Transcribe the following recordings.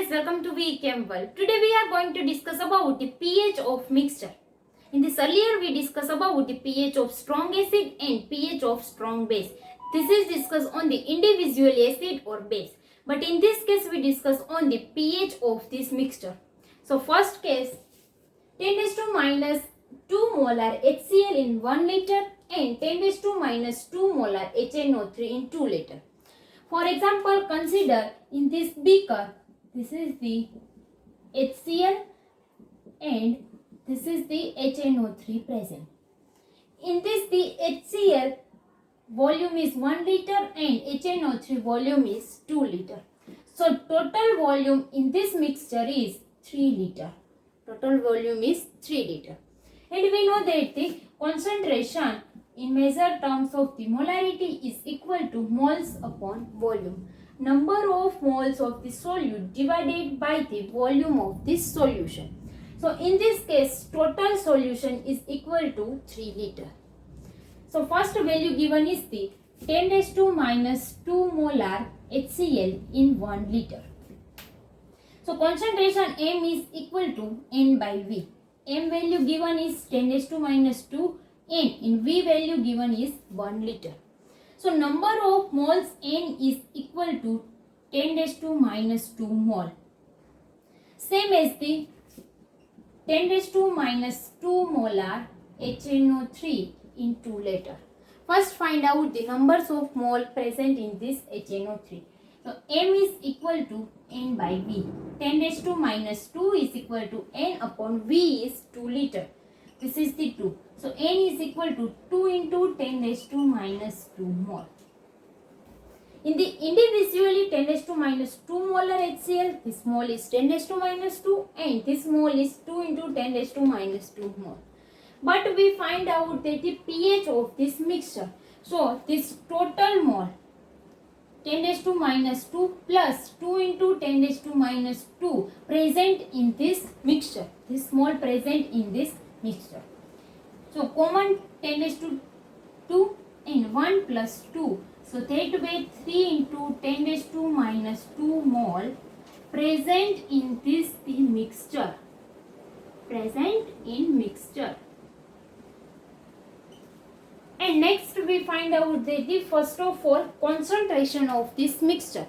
guys, welcome to VChem World. Today we are going to discuss about the pH of mixture. In this earlier we discussed about the pH of strong acid and pH of strong base. This is discussed on the individual acid or base. But in this case we discuss on the pH of this mixture. So first case, 10 raised to minus 2 molar HCl in 1 liter and 10 raised to minus 2 molar HNO3 in 2 liter. For example, consider in this beaker, this is the HCl and this is the HNO3 present. In this, the HCl volume is 1 liter and HNO3 volume is 2 liter. So total volume in this mixture is 3 liter. Total volume is 3 liter. And we know that the concentration in measured terms of the molarity is equal to moles upon volume. Number of moles of the solute divided by the volume of this solution. So in this case, total solution is equal to 3 liter. So first value given is the 10 raised to minus 2 molar HCl in 1 liter. So concentration M is equal to N by V. M value given is 10 raised to minus 2. N in V value given is 1 liter. So number of moles N is equal to 10 raised to minus 2 mole. Same as the 10 raised to minus 2 molar HNO3 in 2 liter. First find out the numbers of mole present in this HNO3. So M is equal to N by V. 10 raised to minus 2 is equal to N upon V is 2 liter. This is the 2. So N is equal to 2 into 10 raised to minus 2 mole. In the individually 10 raised to minus 2 molar HCl, this mole is 10 raised to minus 2 and this mole is 2 into 10 raised to minus 2 mole. But we find out that the pH of this mixture. So this total mole 10 raised to minus 2 plus 2 into 10 raised to minus 2 present in this mixture. This mole present in this mixture. So common 10 raised to 2 and 1 plus 2. So that way 3 into 10 raised to minus 2 mole present in this the mixture. Present in mixture. And next we find out the first of all concentration of this mixture.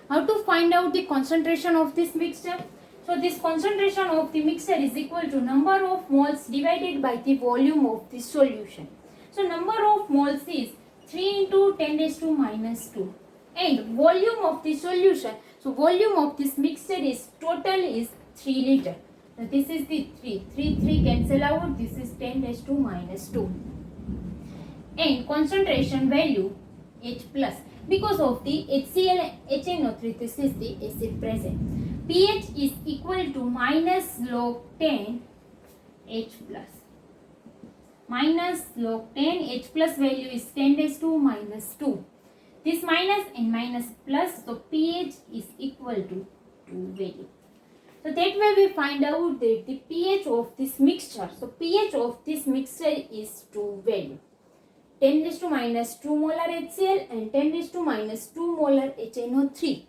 How to find out the concentration of this mixture? So this concentration of the mixture is equal to number of moles divided by the volume of the solution. So number of moles is 3 into 10 raised to minus 2 and volume of the solution. So volume of this mixture is total is 3 liter. So this is the 3 cancel out. This is 10 raised to minus 2. And concentration value H plus because of the HCl HNO3, this is the acid present. pH is equal to minus log 10 H plus. Minus log 10 H plus value is 10 raised to minus 2. This minus and minus plus, so pH is equal to 2 value. So that way we find out that the pH of this mixture. So pH of this mixture is 2 value. 10 raised to minus 2 molar HCl and 10 raised to minus 2 molar HNO3.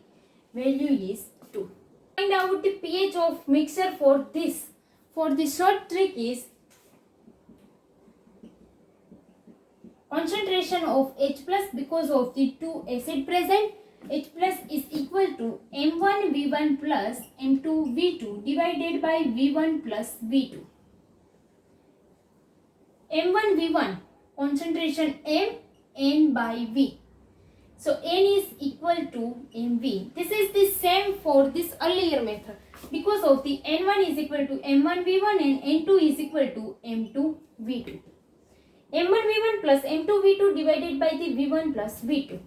Value is 2. Find out the pH of mixture for this. For the short trick is concentration of H plus because of the 2 acid present. H plus is equal to M1 V1 plus M2 V2 divided by V1 plus V2. M1 V1 concentration M N by V. So N is equal to Mv. This is the same for this earlier method because of the N1 is equal to M1 V1 and N2 is equal to M2 V2. M1 V1 plus M2 V2 divided by the V1 plus V2.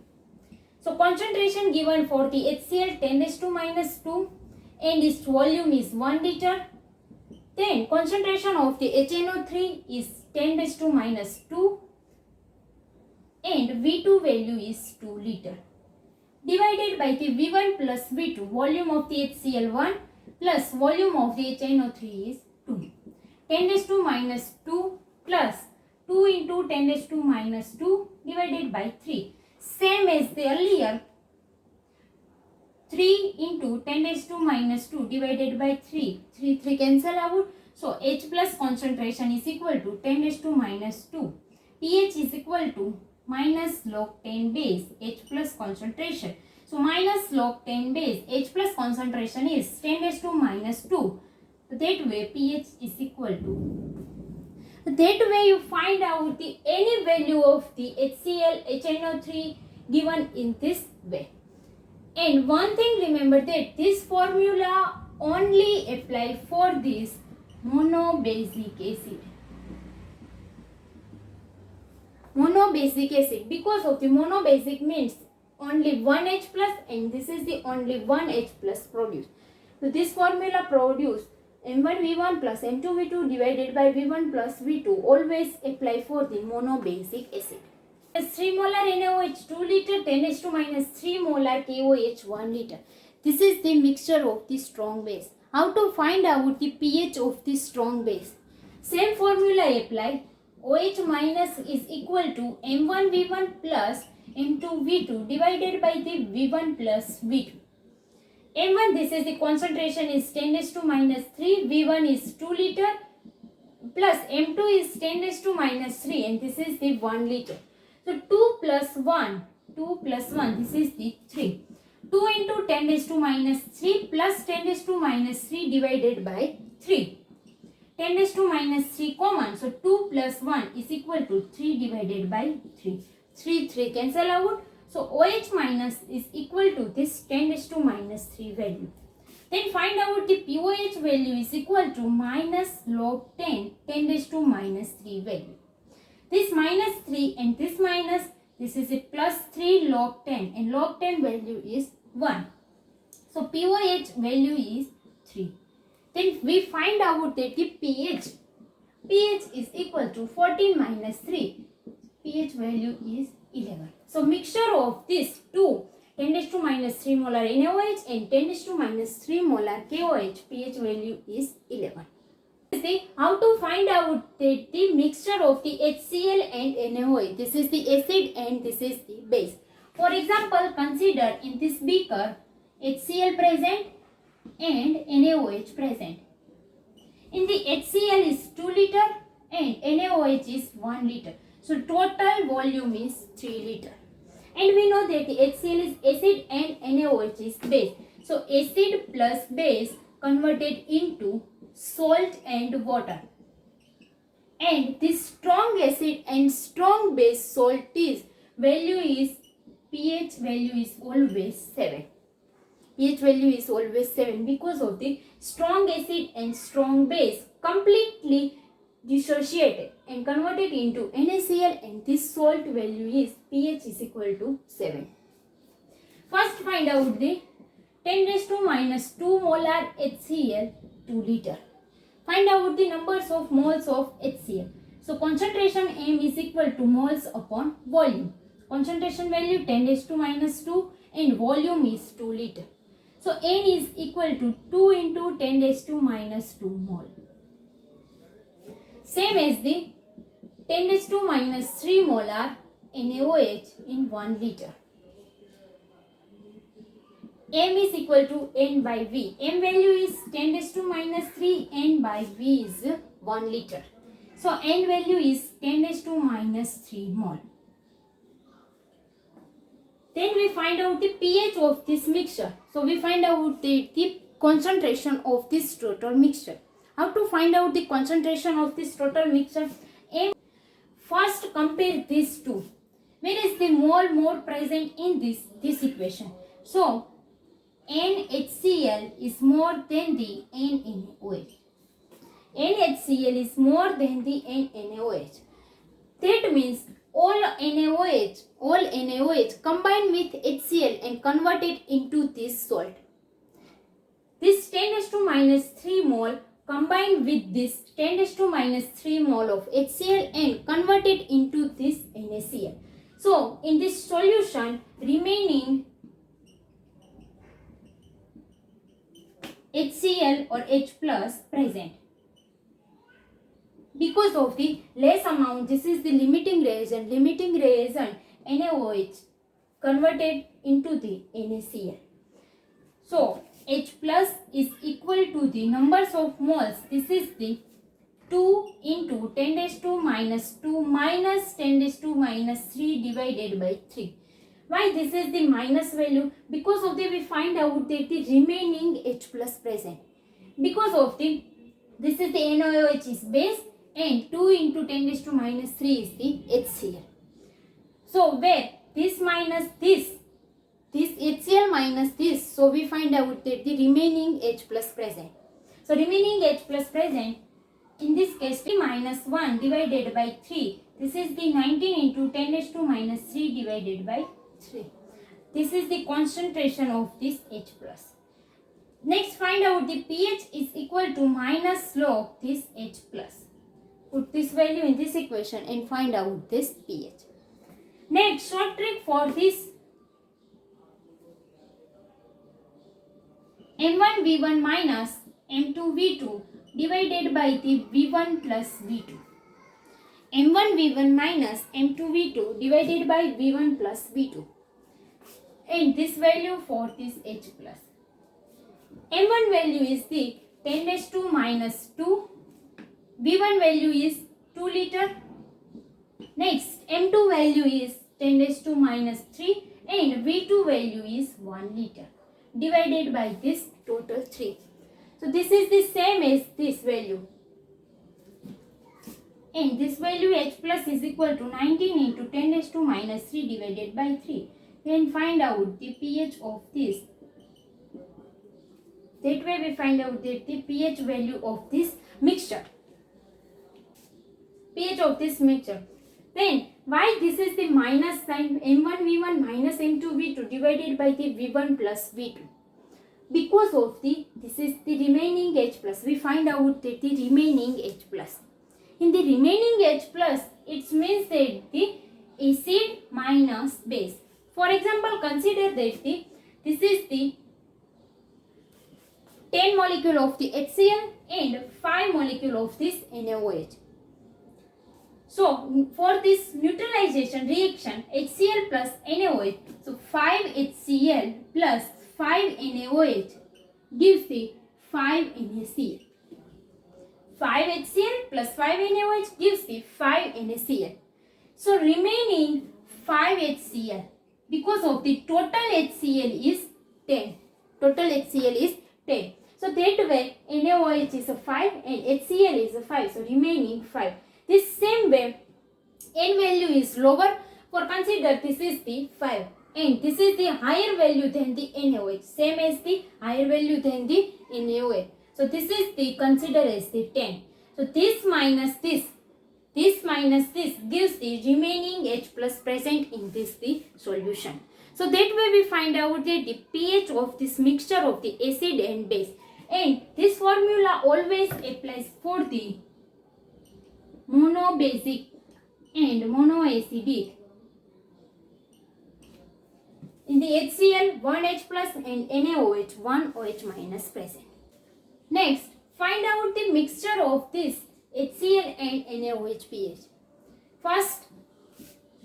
So concentration given for the HCl 10 raised to minus 2 and its volume is 1 liter. Then concentration of the HNO3 is 10 raised to minus 2 and V2 value is 2 liter. Divided by the V1 plus V2, volume of the HCl 1 plus volume of the HNO3 is 2. 10 raised to minus 2 plus 2 into 10 raised to minus 2 divided by 3. Same as the earlier 3 into 10 raised to minus 2 divided by 3. 3 cancel out. So H plus concentration is equal to 10 raised to minus 2. pH is equal to minus log 10 base H plus concentration. So minus log 10 base H plus concentration is 10 raised to minus 2. That way pH is equal to. That way you find out the any value of the HCl, HNO3 given in this way. And one thing remember that this formula only apply for this monobasic acid. Monobasic acid, because of the monobasic means only one H plus and this is the only one H plus produced. So this formula produce M1V1 plus M2V2 divided by V1 plus V2 always apply for the monobasic acid. 3 molar NaOH 2 liter, 10 to minus 3 molar KOH 1 liter. This is the mixture of the strong base. How to find out the pH of the strong base? Same formula apply. OH minus is equal to M1V1 plus M2V2 divided by the V1 plus V2. M1, this is the concentration is 10 to minus 3, V1 is 2 liter plus M2 is 10 to minus 3 and this is the 1 liter. So 2 plus 1, this is the 3. 2 into 10 raised to minus 3 plus 10 raised to minus 3 divided by 3. 10 raised to minus 3 common. So 2 plus 1 is equal to 3 divided by 3. 3 cancel out. So OH minus is equal to this 10 raised to minus 3 value. Then find out the POH value is equal to minus log 10 raised to minus 3 value. This minus 3 and this minus, this is a plus 3 log 10 and log 10 value is 1. So POH value is 3. Then we find out that the pH is equal to 14 minus 3. pH value is 11. So mixture of these two 10 raised to minus 3 molar NaOH and 10 raised to minus 3 molar KOH pH value is 11. See how to find out that the mixture of the HCl and NaOH. This is the acid and this is the base. For example, consider in this beaker HCl present and NaOH present. In the HCl is 2 liter and NaOH is 1 liter. So total volume is 3 liter. And we know that the HCl is acid and NaOH is base. So acid plus base converted into salt and water. And this strong acid and strong base salt is value is pH value is always 7. pH value is always 7 because of the strong acid and strong base completely dissociated and converted into NaCl and this salt value is pH is equal to 7. First find out the 10 raised to minus 2 molar HCl 2 liter. Find out the numbers of moles of HCl. So concentration M is equal to moles upon volume. Concentration value 10 raised to minus 2 and volume is 2 liter. So N is equal to 2 into 10 raised to minus 2 mole. Same as the 10 raised to minus 3 molar NaOH in 1 liter. M is equal to N by V. M value is 10 raised to minus 3, N by V is 1 liter. So N value is 10 raised to minus 3 mole. Then we find out the pH of this mixture. So we find out the concentration of this total mixture. How to find out the concentration of this total mixture? M. First compare these two. Where is the mole more present in this equation? So NHCl is more than the NaOH. NHCl is more than the NaOH. That means all NaOH combined with HCl and converted into this salt. This 10 raised to minus 3 mole combined with this 10 raised to minus 3 mole of HCl and converted into this NaCl. So in this solution remaining HCl or H plus present. Because of the less amount, this is the limiting reagent. Limiting reagent NaOH converted into the NaCl. So H plus is equal to the numbers of moles. This is the 2 into 10 raised to minus 2 minus 10 raised to minus 3 divided by 3. Why this is the minus value? Because of the we find out that the remaining H plus present. Because of the this is the NaOH is base and 2 into 10 raised to minus 3 is the HCl. So where this minus this HCl minus this, so we find out that the remaining H plus present. So remaining H plus present, in this case 3 minus 1 divided by 3, this is the 19 into 10 raised to minus 3 divided by 3. This is the concentration of this H plus. Next find out the pH is equal to minus log this H plus. Put this value in this equation and find out this pH. Next short trick for this M1V1 minus M2V2 divided by the V1 plus V2. M1V1 minus M2V2 divided by V1 plus V2. And this value for this H plus. M1 value is the 10 raised to minus 2. V1 value is 2 liter. Next M2 value is 10 raised to minus 3 and V2 value is 1 liter divided by this total 3. So this is the same as this value. And this value H plus is equal to 19 into 10 raised to minus 3 divided by 3. Then find out the pH of this. That way we find out that the pH value of this mixture. pH of this mixture. Then why this is the minus sign M1V1 minus M2V2 divided by the V1 plus V2? Because of this is the remaining H plus. We find out that the remaining H plus. In the remaining H plus, it means that the acid minus base. For example, consider that this is the 10 molecule of the HCl and 5 molecule of this NaOH. So for this neutralization reaction HCl plus NaOH, so 5 HCl plus 5 NaOH gives the 5 NaCl. 5 HCl plus 5 NaOH gives the 5 NaCl. So remaining 5 HCl, because of the total HCl is 10. Total HCl is 10. So that way NaOH is a 5 and HCl is a 5. So remaining 5. This same way N value is lower. For consider this is the 5 and this is the higher value than the NaOH. Same as the higher value than the NaOH. So this is the consider as the 10. So this minus this gives the remaining H plus present in this the solution. So that way we find out that the pH of this mixture of the acid and base. And this formula always applies for the monobasic and monoacidic. In the HCl, 1 H plus and NaOH, 1 OH minus present. Next, find out the mixture of this HCl and NaOH pH. First,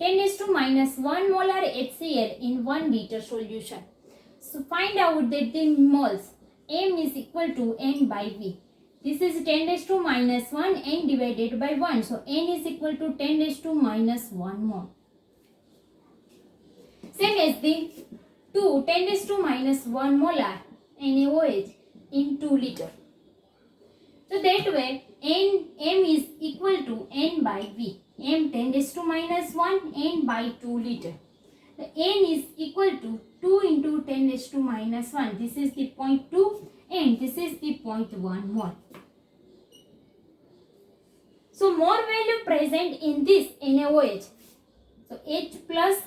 10 is to minus 1 molar HCl in 1 liter solution. So find out that the moles M is equal to N by V. This is 10 raised to minus 1 N divided by 1. So N is equal to 10 raised to minus 1 mole. Same as the 10 raised to minus 1 molar NaOH in 2 liter. So that way M is equal to N by V. M 10 raised to minus 1 N by 2 liter. The N is equal to 2 into 10 raised to minus 1. This is the 0.2 and this is the 0.1 mole. So more value present in this NaOH. So H plus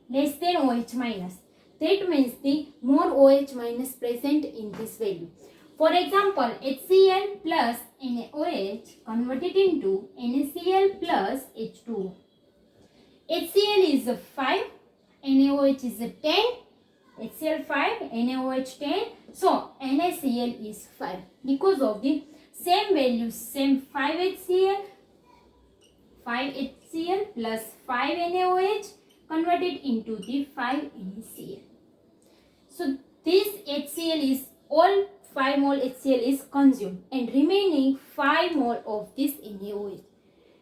less than OH minus. That means the more OH minus present in this value. For example, HCl plus NaOH converted into NaCl plus H2O. HCl is 5, NaOH is 10, HCl 5, NaOH 10. So NaCl is 5 because of the same values, same 5 HCl plus 5 NaOH converted into the 5 NaCl. So that this HCl is all 5 mole HCl is consumed and remaining 5 mole of this NaOH.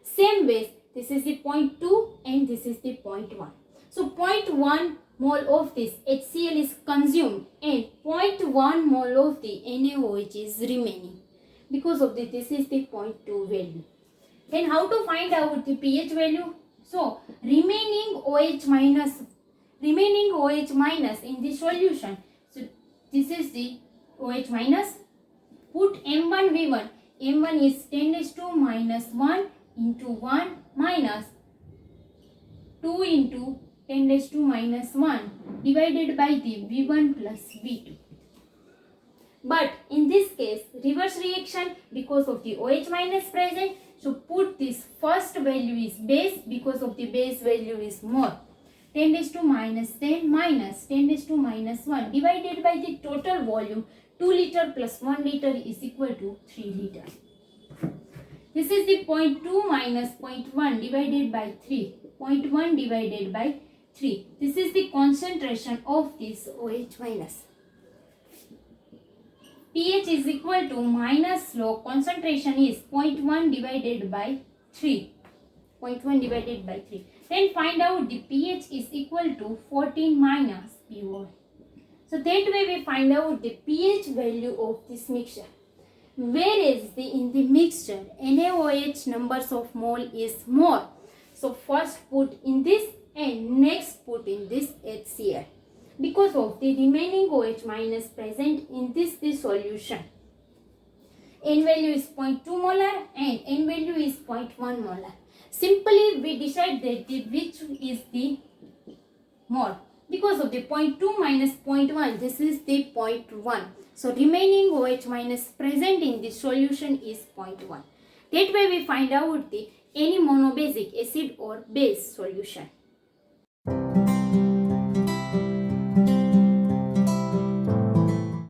Same way, this is the 0.2 and this is the 0.1. So 0.1 mole of this HCl is consumed and 0.1 mole of the NaOH is remaining. Because of this is the 0.2 value. Then how to find out the pH value? So remaining OH minus in the solution. So this is the OH minus. Put M1V1. M1 is 10 raised to minus 1 into 1 minus 2 into 10 raised to minus 1 divided by the V1 plus V2. But in this case, reverse reaction because of the OH minus present. So put this first value is base because of the base value is more. 10 raised to minus 10 minus 10 raised to minus 1 divided by the total volume 2 liter plus 1 liter is equal to 3 liter. This is the 0.2 minus 0.1 divided by 3. 0.1 divided by 3. This is the concentration of this OH minus. pH is equal to minus slope. Concentration is 0.1 divided by 3. 0.1 divided by 3. Then find out the pH is equal to 14 minus PO. So that way we find out the pH value of this mixture. Whereas in the mixture NaOH numbers of mole is more. So first put in this and next put in this HCl. Because of the remaining OH minus present in this solution. N value is 0.2 molar and N value is 0.1 molar. Simply we decide that which is the more. Because of the 0.2 minus 0.1, this is the 0.1. So remaining OH minus present in this solution is 0.1. That way we find out the any monobasic acid or base solution.